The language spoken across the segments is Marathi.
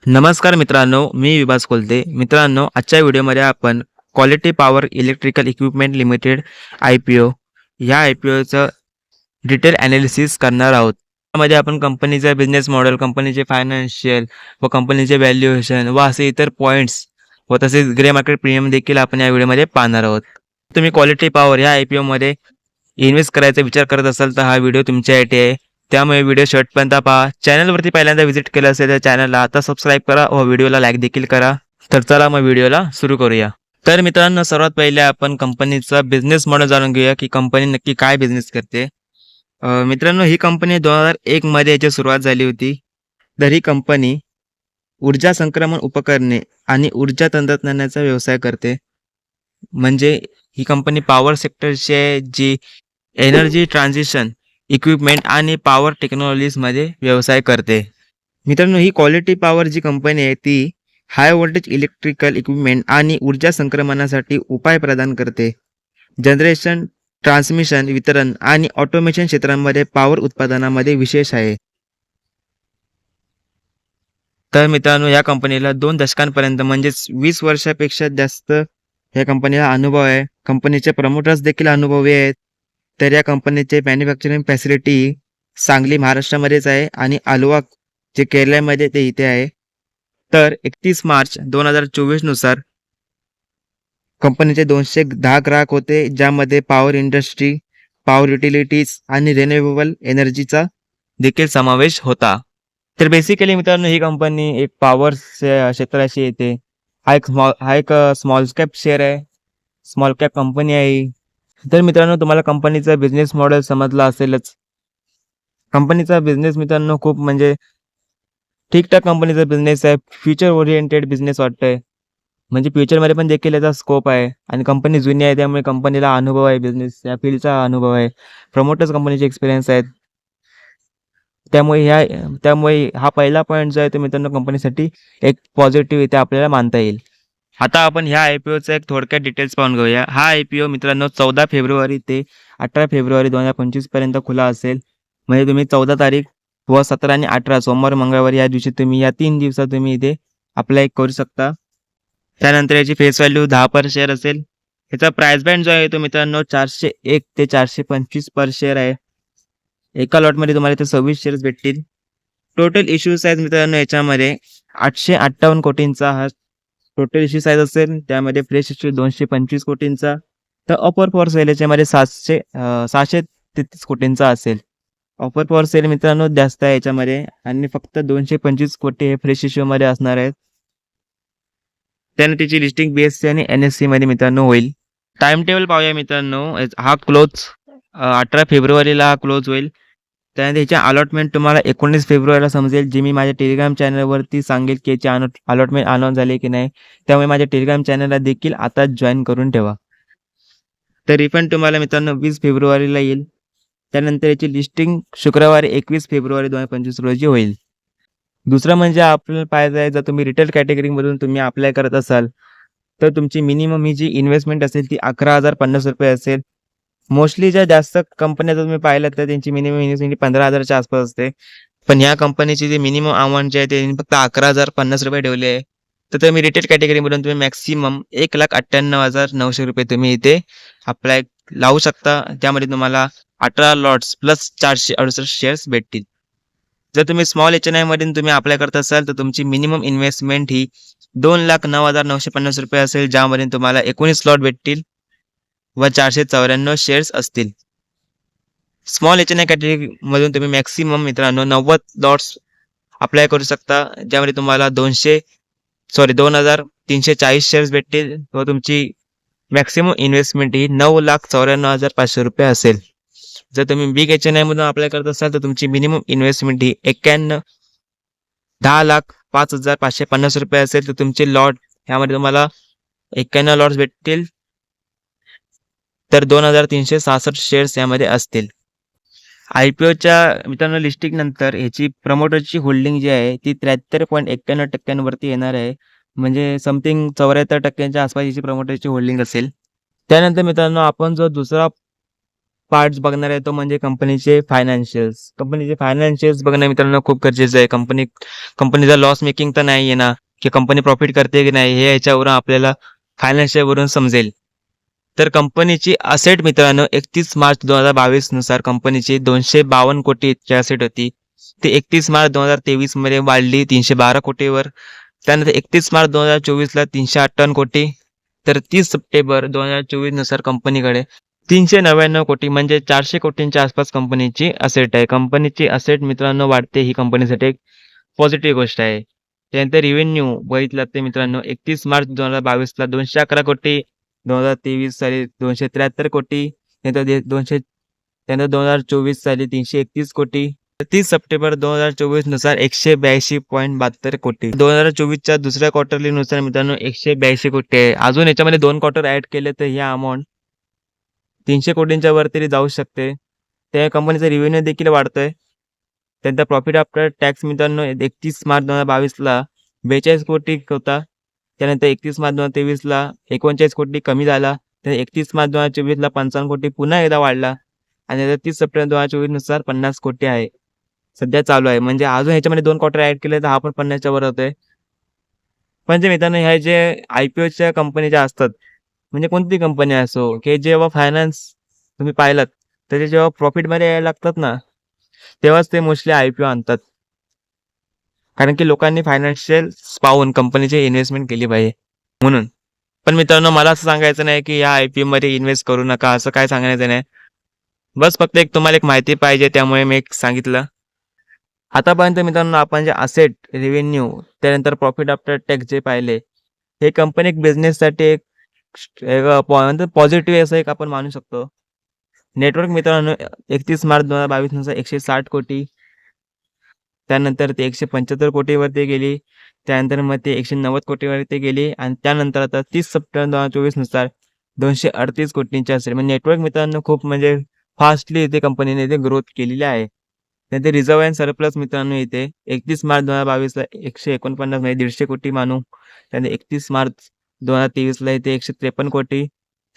नमस्कार मित्रांनो, मी विभास कोलते. मित्रांनो, आजच्या व्हिडिओमध्ये आपण quality power electrical equipment limited IPO ह्या IPOचं डिटेल ॲनालिसिस करणार आहोत. त्यामध्ये आपण कंपनीचा बिझनेस मॉडेल, कंपनीचे फायनान्शियल व कंपनीचे व्हॅल्युएशन व असे इतर पॉईंट्स व तसेच ग्रे मार्केट प्रीमियम देखील आपण या व्हिडिओमध्ये पाहणार आहोत. तुम्ही क्वालिटी पॉवर या IPOमध्ये इन्व्हेस्ट करायचा विचार करत असाल तर हा व्हिडिओ तुमच्यासाठी आहे. त्यामुळे व्हिडिओ शेवटपर्यंत पहा. चॅनलवरती पहिल्यांदा व्हिजिट केलं असेल तर चॅनलला आता सबस्क्राईब करा व व्हिडिओला लाईक देखील करा. तर चला मग व्हिडिओला सुरू करूया. तर मित्रांनो, सर्वात पहिले आपण कंपनीचा बिझनेस मॉडेल जाणून घेऊया की कंपनी नक्की काय बिझनेस करते. मित्रांनो, ही कंपनी 2001 मध्ये याची सुरुवात झाली होती. तर ही कंपनी ऊर्जा संक्रमण उपकरणे आणि ऊर्जा तंत्रज्ञानाचा व्यवसाय करते. म्हणजे ही कंपनी पॉवर सेक्टरची आहे, जी एनर्जी ट्रान्झिशन इक्विपमेंट आणि पॉवर टेक्नॉलॉजीजमध्ये व्यवसाय करते. मित्रांनो, ही क्वालिटी पॉवर जी कंपनी आहे ती हाय व्होल्टेज इलेक्ट्रिकल इक्विपमेंट आणि ऊर्जा संक्रमणासाठी उपाय प्रदान करते. जनरेशन, ट्रान्समिशन, वितरण आणि ऑटोमेशन क्षेत्रांमध्ये पॉवर उत्पादनामध्ये विशेष आहे. तर मित्रांनो, या कंपनीला 2 दशकांपर्यंत म्हणजेच 20 वर्षापेक्षा जास्त या कंपनीला अनुभव आहे. कंपनीचे प्रमोटर्स देखील अनुभवी आहेत. तर या कंपनीचे मॅन्युफॅक्चरिंग फॅसिलिटी सांगली महाराष्ट्रामध्येच आहे आणि अल्वा जे केरळमध्ये ते इथे आहे. तर 31 मार्च 2024 नुसार कंपनीचे 210 ग्राहक होते, ज्यामध्ये पॉवर इंडस्ट्री, पॉवर युटिलिटीज आणि रिन्युएबल एनर्जीचा देखील समावेश होता. तर बेसिकली मित्रांनो, ही कंपनी एक पॉवर क्षेत्राशी येते. हा एक स्मॉल कॅप शेअर आहे, स्मॉल कॅप कंपनी आहे ही. तर मित्रांनो, तुम्हाला कंपनीचा बिझनेस मॉडेल समजला असेलच. कंपनीचा बिझनेस मित्रांनो खूप म्हणजे ठीक-ठाक कंपनीचा बिझनेस आहे. फ्युचर ओरिएंटेड बिझनेस वाटतंय. म्हणजे फ्युचरमध्ये पण देखील याचा स्कोप आहे आणि कंपनी जुनी आहे, त्यामुळे कंपनीला अनुभव आहे, बिझनेस या फील्डचा अनुभव आहे. प्रमोटर्स कंपनीचे एक्सपिरियन्स आहेत. त्यामुळे हा पहिला पॉईंट जो आहे तो मित्रांनो कंपनीसाठी एक पॉझिटिव्ह इथे आपल्याला मानता येईल. आता आपण ह्या IPOचा एक थोडक्यात डिटेल्स पाहून घेऊया. हा IPO मित्रांनो 14 फेब्रुवारी ते 18 फेब्रुवारी 2025 पर्यंत खुला असेल. म्हणजे तुम्ही 14 तारीख व 17 आणि 18 सोमवार, मंगळवार या दिवशी तुम्ही या 3 दिवसात तुम्ही इथे अप्लाय करू शकता. त्यानंतर याची फेस व्हॅल्यू 10 पर शेअर असेल. याचा प्राइस बँड जो आहे तो मित्रांनो 401 ते 425 पर शेअर आहे. एका लॉटमध्ये तुम्हाला इथे 26 शेअर्स भेटतील. टोटल इश्यू साईज मित्रांनो याच्यामध्ये 858 कोटींचा हा टोटल इश्यू साईज असेल. त्यामध्ये फ्रेश इश्यू 225 कोटींचा, तर ऑफर फॉर सेल याच्यामध्ये 633 कोटींचा असेल. ऑफर फॉर सेल मित्रांनो जास्त आहे याच्यामध्ये आणि फक्त 225 कोटी हे फ्रेश इश्यूमध्ये असणार आहेत. त्याने त्याची लिस्टिंग BSE आणि NSE मध्ये मित्रांनो होईल. टाइम टेबल पाहूया मित्रांनो. हा क्लोज 18 फेब्रुवारीला हा क्लोज होईल. त्यानंतर ह्याची अलॉटमेंट तुम्हाला 19 फेब्रुवारीला समजेल, जी मी माझ्या टेलिग्राम चॅनलवरती सांगेल की याची अलॉटमेंट अनाउन्स झाली की नाही. त्यामुळे माझ्या टेलिग्राम चॅनलला देखील आता जॉईन करून ठेवा. तर रिफंड तुम्हाला मित्रांनो 20 फेब्रुवारीला येईल. त्यानंतर याची लिस्टिंग शुक्रवारी 21 फेब्रुवारी 2025 रोजी होईल. दुसरं म्हणजे आपल्याला पाहायचं आहे, जर तुम्ही रिटेल कॅटेगरीमधून तुम्ही अप्लाय करत असाल तर तुमची मिनिमम ही जी इन्व्हेस्टमेंट असेल ती ₹11,050 असेल. मोस्टली ज्या जास्त कंपन्या जर तुम्ही पाहिल्यात तर त्यांची मिनिमम इन्व्हेस्टमेंट 15,000च्या आसपास असते. पण ह्या कंपनीची जी मिनिमम अमाउंट जी आहे ते फक्त ₹11,050 ठेवली आहे. तर तुम्ही रिटेल कॅटेगरीमधून तुम्ही मॅक्सिमम ₹1,98,900 तुम्ही इथे अप्लाय लावू शकता. त्यामध्ये तुम्हाला 18 लॉट्स प्लस 468 शेअर्स भेटतील. जर तुम्ही स्मॉल HNI मधून तुम्ही अप्लाय करत असाल तर तुमची मिनिमम इन्व्हेस्टमेंट ही ₹2,09,950 असेल, ज्यामध्ये तुम्हाला 19 स्लॉट भेटतील व 494 शेअर्स असतील. स्मॉल HNI कॅटेगरीमधून तुम्ही मॅक्सिमम मित्रांनो 90 लॉट्स अप्लाय करू शकता, ज्यामध्ये तुम्हाला 2,340 शेअर्स भेटतील व तुमची मॅक्सिमम इन्व्हेस्टमेंट ही ₹9,94,500 असेल. जर तुम्ही बिग HNI मधून अप्लाय करत असाल तर तुमची मिनिमम इन्व्हेस्टमेंट ही 10,05,550 असेल. तर तुमचे लॉट ह्यामध्ये तुम्हाला 91 लॉट्स भेटतील, तर 2,366 शेअर्स यामध्ये असतील. IPOच्या मित्रांनो लिस्टिंग नंतर ह्याची प्रमोटरची होल्डिंग जी आहे ती 73.91% वरती येणार आहे. म्हणजे समथिंग 74% आसपास याची प्रमोटरची होल्डिंग असेल. त्यानंतर मित्रांनो आपण जो दुसरा पार्ट्स बघणार आहे तो म्हणजे कंपनीचे फायनान्शियल्स. कंपनीचे फायनान्शियल्स बघणं मित्रांनो खूप गरजेचं आहे. कंपनीचा लॉस मेकिंग तर नाही आहे ना, की कंपनी प्रॉफिट करते की नाही, हे याच्यावरून आपल्याला फायनान्शियलवरून समजेल. तर कंपनीची असेट मित्रांनो 31 मार्च 2022 नुसार कंपनीची 252 कोटी इतकी असेट होती. ती 31 मार्च 2023 मध्ये वाढली 312 कोटीवर. त्यानंतर 31 मार्च 2024ला 358 कोटी. तर 30 सप्टेंबर 2024 नुसार कंपनीकडे 399 कोटी म्हणजे 400 कोटींच्या आसपास कंपनीची असेट आहे. कंपनीची असेट मित्रांनो वाढते ही कंपनीसाठी एक पॉझिटिव्ह गोष्ट आहे. त्यानंतर रेव्हेन्यू बघितलं तर मित्रांनो 31 मार्च 2022ला 211 कोटी, 2023 साली 273 कोटी, त्यानंतर 2024 साली 331 कोटी, 30 सप्टेंबर 2024 नुसार 182.72 कोटी. 2024च्या दुसऱ्या क्वार्टरली नुसार मित्रांनो 182 कोटी आहे. अजून याच्यामध्ये 2 क्वार्टर ॲड केले तर ही अमाउंट 300 कोटींच्या वर तरी जाऊ शकते. त्या कंपनीचा रेव्हेन्यू देखील वाढतोय. त्यांचा प्रॉफिट आफ्टर टॅक्स मित्रांनो 31 मार्च 2022ला 42 कोटी होता. त्यानंतर 31 मार्च 2023ला 39 कोटी कमी झाला. तर 31 मार्च 2024ला 55 कोटी पुन्हा एकदा वाढला आणि आता 30 सप्टेंबर 2024 नुसार 50 कोटी आहे. सध्या चालू आहे. म्हणजे अजून ह्याच्यामध्ये 2 क्वार्टर ॲड केले तर हा पण 50च्या वर होतोय. म्हणजे मित्रांनो ह्या जे आय-पी-ओच्या कंपनी ज्या असतात, म्हणजे कोणती कंपनी असो, की जेव्हा फायनान्स तुम्ही पाहिलात, तर ते जेव्हा प्रॉफिटमध्ये यायला लागतात ना, तेव्हाच ते मोस्टली आय-पी-ओ आणतात. कारण की लोकांनी फायनान्शियल्स पाहून कंपनीची इन्व्हेस्टमेंट केली पाहिजे म्हणून. पण मित्रांनो मला असं सांगायचं नाही, की या आय-पी-ओमध्ये इन्व्हेस्ट करू नका, असं काय सांगायचं नाही. बस फक्त एक तुम्हाला एक माहिती पाहिजे त्यामुळे मी एक सांगितलं. आतापर्यंत मित्रांनो आपण जे असेट, रेव्हेन्यू, त्यानंतर प्रॉफिट आफ्टर टॅक्स जे पाहिले, हे कंपनी एक बिझनेससाठी एक पॉझिटिव्ह असं एक आपण मानू शकतो. नेटवर्क मित्रांनो 31 मार्च 2022 नुसार 160 कोटी. त्यानंतर ते 175 कोटीवरती गेली. त्यानंतर मग ते 190 कोटीवरती गेली आणि त्यानंतर आता 30 सप्टेंबर 2024 नुसार 238 कोटींची असेल. म्हणजे नेटवर्क मित्रांनो खूप म्हणजे फास्टली इथे कंपनीने इथे ग्रोथ केलेली आहे. त्यानंतर रिझर्व्ह अँड सरप्लस मित्रांनो इथे 31 मार्च 2022ला 149 म्हणजे 150 कोटी मानू. त्यानंतर 31 मार्च 2023ला इथे 153 कोटी.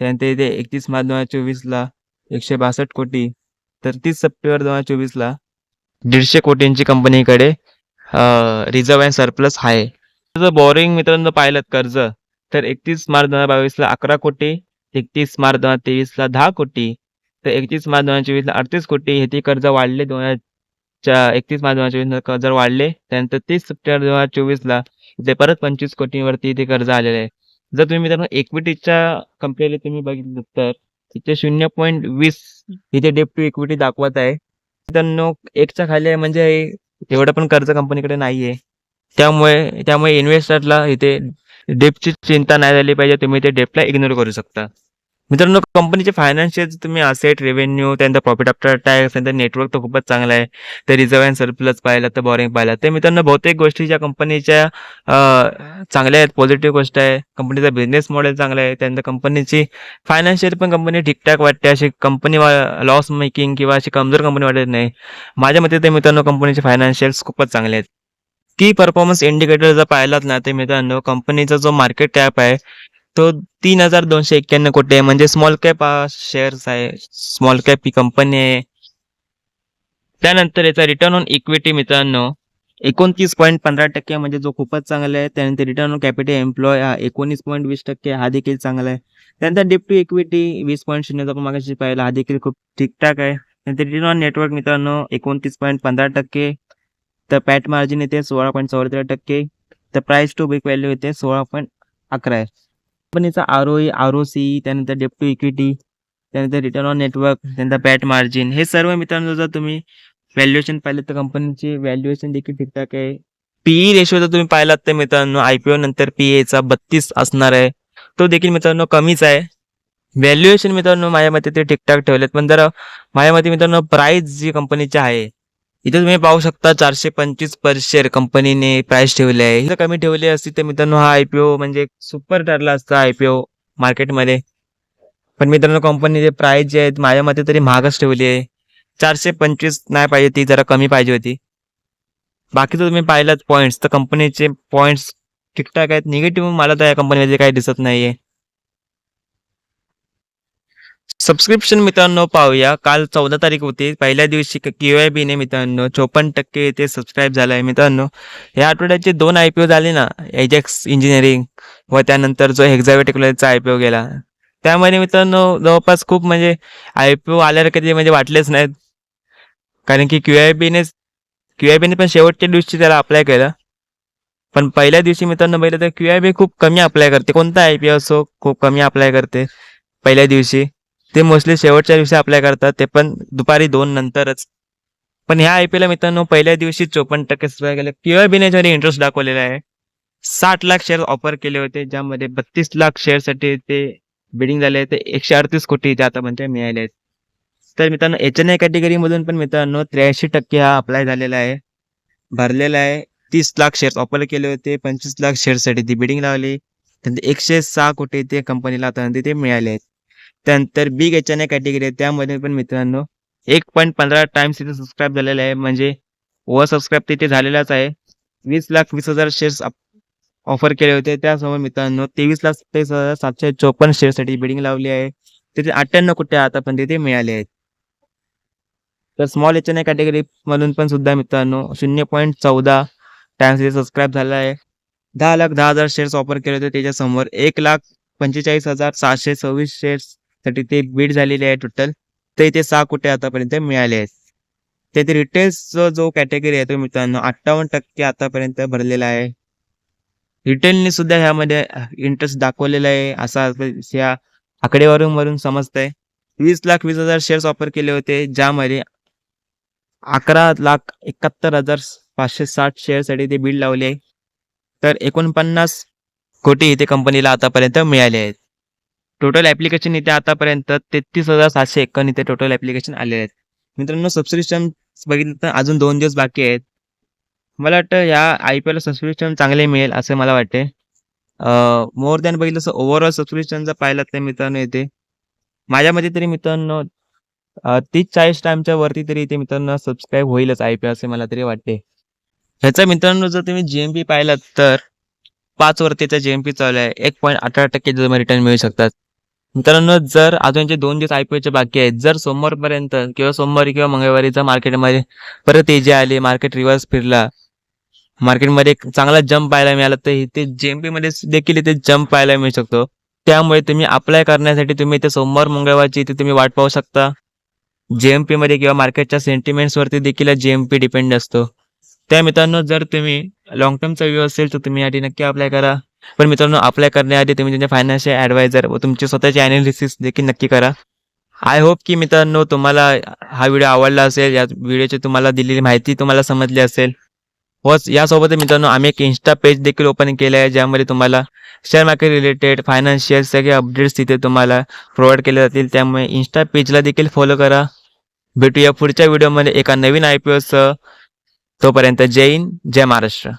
त्यानंतर इथे 31 मार्च 2024ला 162 कोटी. तर 30 सप्टेंबर 2024ला 150 कोटींची कंपनीकडे रिझर्व्ह अँड सरप्लस आहे. जर बॉरोइंग मित्रांनो पाहिलं कर्ज तर 31 मार्च 2022ला 11 कोटी, 31 मार्च 2023ला 10 कोटी, तर 31 मार्च 2024ला 38 कोटी. हे ते कर्ज वाढले 31 मार्च 2024ला कर्ज वाढले. त्यानंतर 30 सप्टेंबर 2024ला इथे परत 25 कोटींवरती इथे कर्ज आलेलं आहे. जर तुम्ही मित्रांनो इक्विटीच्या कंपेअरला तुम्ही बघितलं तर इथे 0.20 इथे डेट टू इक्विटी दाखवत आहे. मित्रांनो 1च्या खाली आहे म्हणजे एवढं पण कर्ज कंपनीकडे नाहीये. त्यामुळे इन्व्हेस्टरला इथे डेप्टची चिंता नाही झाली पाहिजे. तुम्ही ते डेप्टला इग्नोर करू शकता. मित्रांनो कंपनीचे फायनान्शियल तुम्ही असेट, रेव्हेन्यू, त्यानंतर प्रॉफिट आफ्टर टॅक्स, त्यानंतर नेटवर्क तर खूपच चांगला आहे. ते रिझर्व्ह अँड सरप्लस पाहिलं तर बॉरोइंग पाहिलं तर मित्रांनो बहुतेक गोष्टी ज्या कंपनीच्या चांगल्या आहेत, पॉझिटिव्ह गोष्ट आहे. कंपनीचा बिझनेस मॉडेल चांगला आहे. त्यानंतर कंपनीची फायनान्शियल पण कंपनी ठीकठाक वाटते. अशी कंपनी लॉस मेकिंग किंवा अशी कमजोर कंपनी वाटत नाही. माझ्या मते ते मित्रांनो कंपनीचे फायनान्शियल्स खूपच चांगले आहेत. की परफॉर्मन्स इंडिकेटर जर पाहिलात ना ते मित्रांनो कंपनीचा जो मार्केट कॅप आहे तो 3,291 कोटी आहे. म्हणजे स्मॉल कॅप शेअर्स आहे. स्मॉल कॅप ही कंपनी आहे. त्यानंतर याचा रिटर्न ऑन इक्विटी मित्रांनो 29.15% म्हणजे जो खूपच चांगला आहे. त्यानंतर रिटर्न ऑन कॅपिटल एम्प्लॉय हा 19.20% हा देखील चांगला आहे. त्यानंतर डेट टू इक्विटी 20.0 आपण मागाशी पाहिला हा देखील खूप ठीकठाक आहे. त्यानंतर रिटर्न ऑन नेटवर्क मित्रांनो 29.15%. तर पॅट मार्जिन येते 16.74%. तर प्राइस टू बुक व्हॅल्यू येते 16.11 आहे. कंपनीचा आर-ओ-ई, आर-ओ-सी, त्यानंतर डेट टू इक्विटी, त्यानंतर रिटर्न ऑन नेटवर्क, त्यानंतर पॅट मार्जिन हे सर्व मित्रांनो जर तुम्ही व्हॅल्युएशन पाहिलं तर कंपनीची व्हॅल्युएशन देखील ठीकठाक आहे. पी-ई रेशो जर तुम्ही पाहिलात तर मित्रांनो आय-पी-ओ नंतर पी-एचा 32 असणार आहे. तो देखील मित्रांनो कमीच आहे. व्हॅल्युएशन मित्रांनो माझ्या मते ते ठीकठाक ठेवलेत. पण जर माझ्या मते मित्रांनो प्राइस जी कंपनीची आहे इथे तुम्ही पाहू शकता 425 पर शेअर कंपनीने प्राइस ठेवली आहे. जर कमी ठेवली असती तर मित्रांनो हा आय-पी-ओ म्हणजे सुपर ठरला असता आय-पी-ओ मार्केटमध्ये. पण मित्रांनो कंपनीचे प्राइस जे आहेत माझ्या मते तरी महागच ठेवली आहे. 425 नाही पाहिजे, ती जरा कमी पाहिजे होती. बाकीचं तुम्ही पाहिलात पॉईंट्स तर कंपनीचे पॉईंट्स ठीकठाक आहेत. निगेटिव्ह मला तर या कंपनीमध्ये काही दिसत नाहीये. सबस्क्रिप्शन मित्रांनो पाहूया. काल 14 तारीख होती. पहिल्या दिवशी QIB ने मित्रांनो 54% ते सबस्क्राईब झालं आहे मित्रांनो. या आठवड्याचे 2 IPO झाले ना, एजेक्स इंजिनिअरिंग व त्यानंतर जो हेक्झावे टेक्नॉलॉजीचा IPO गेला. त्यामध्ये मित्रांनो जवळपास खूप म्हणजे IPO आल्यावर कधी म्हणजे वाटलेच नाहीत. कारण की QIBने पण शेवटच्या दिवशी त्याला अप्लाय केलं. पण पहिल्या दिवशी मित्रांनो बघितलं तर QIB खूप कमी अप्लाय करते. कोणता IPO असो खूप कमी अप्लाय करते पहिल्या दिवशी. ते मोस्टली शेवटच्या दिवशी अप्लाय करतात, ते पण दुपारी 2 नंतरच. पण ह्या IPOला मित्रांनो पहिल्या दिवशी 54% सबस्क्राईब केले. QIBने याच्यामध्ये इंटरेस्ट दाखवलेला आहे. 60 लाख शेअर ऑफर केले होते, ज्यामध्ये 32 लाख शेअरसाठी ते बिडिंग झाले. ते 138 कोटी ते आतापर्यंत मिळाले आहेत. तर मित्रांनो HNI कॅटेगरीमधून पण मित्रांनो 83% हा अप्लाय झालेला आहे, भरलेला आहे. 30 लाख शेअर्स ऑफर केले होते. 25 लाख शेअर्ससाठी ती बिडिंग लावली. त्यानंतर 106 कोटी ते कंपनीला आतापर्यंत ते मिळाले आहेत. त्यानंतर बिग HNI कॅटेगरी आहे, त्यामध्ये पण मित्रांनो 1.15 टाइम्स तिथे सबस्क्राईब झालेलं आहे. म्हणजे ओव्हर सबस्क्राईब तिथे झालेलाच आहे. 20,20,000 शेअर्स ऑफर केले होते. त्यासमोर मित्रांनो 23,27,754 शेअरसाठी बिडिंग लावली आहे. तिथे 98 कोटी आतापर्यंत तिथे मिळाले आहेत. तर स्मॉल HNI कॅटेगरीमधून पण सुद्धा मित्रांनो 0.14 टाइम्स तिथे सबस्क्राईब झाला आहे. 10,10,000 शेअर्स ऑफर केले होते. त्याच्यासमोर 1,45,726 शेअर्ससाठी ते बीड झालेले आहे टोटल. तर इथे 6 कोटी आतापर्यंत मिळाले आहेत. तेथे रिटेल्सचा जो कॅटेगरी आहे तो मित्रांनो 58% आतापर्यंत भरलेला आहे. रिटेलने सुद्धा ह्यामध्ये इंटरेस्ट दाखवलेला आहे, असा या आकडेवारीवरून समजतंय. 20,20,000 शेअर्स ऑफर केले होते, ज्यामध्ये 11,71,560 शेअरसाठी ते बीड लावले आहे. तर 49 कोटी इथे कंपनीला आतापर्यंत मिळाले आहेत. टोटल ॲप्लिकेशन इथे आतापर्यंत 33,751 इथे टोटल ॲप्लिकेशन आलेले आहेत. मित्रांनो सबस्क्रिप्शन बघितलं तर अजून 2 दिवस बाकी आहेत. मला वाटतं या IPOला सबस्क्रिप्शन चांगले मिळेल असं मला वाटते. मोर दॅन बघितलं तर ओव्हरऑल सबस्क्रिप्शन जर पाहिलं तर मित्रांनो इथे माझ्या मते तरी मित्रांनो 30-40 टाईमच्या वरती तरी इथे मित्रांनो सबस्क्राईब होईलच IPO असे मला तरी वाटते. ह्याचा मित्रांनो जर तुम्ही GMP पाहिलात तर 5 वरती त्याचा GMP चालू आहे. 1.18% तुम्हाला रिटर्न मिळू शकतात. मित्रांनो जर अजूनचे 2 दिवस IPOचे बाकी आहेत. जर सोमवारपर्यंत किंवा सोमवारी किंवा मंगळवारी जर मार्केटमध्ये परत तेजी आली, मार्केट रिव्हर्स फिरला, मार्केटमध्ये एक चांगला जंप पाहायला मिळाला, तर इथे GMPमध्ये देखील इथे जंप पाहायला मिळू शकतो. त्यामुळे तुम्ही अप्लाय करण्यासाठी तुम्ही इथे सोमवार, मंगळवारची इथे तुम्ही वाट पाहू शकता. GMPमध्ये किंवा मार्केटच्या सेंटिमेंट्सवरती देखील GMP डिपेंड असतो. त्या मित्रांनो जर तुम्ही लाँग टर्मचा व्ह्यू असेल तर तुम्ही याआधी नक्की अप्लाय करा. पण मित्रांनो अप्लाय करण्याआधी तुम्ही तुमचे फायनान्शियल ॲडवायझर व तुमची स्वतःची ॲनालिसिस देखील नक्की करा. आय होप की मित्रांनो तुम्हाला हा व्हिडिओ आवडला असेल. या व्हिडिओची तुम्हाला दिलेली माहिती तुम्हाला समजली असेल. व यासोबतच मित्रांनो आम्ही एक Insta पेज देखील ओपन केलं आहे, ज्यामध्ये तुम्हाला शेअर मार्केट रिलेटेड फायनान्शियल सगळे अपडेट्स तिथे तुम्हाला प्रोव्हाइड केले जातील. त्यामुळे Insta पेजला देखील फॉलो करा. भेटूया पुढच्या व्हिडिओमध्ये एका नवीन IPOसह. तोपर्यंत जय हिंद, जय महाराष्ट्र.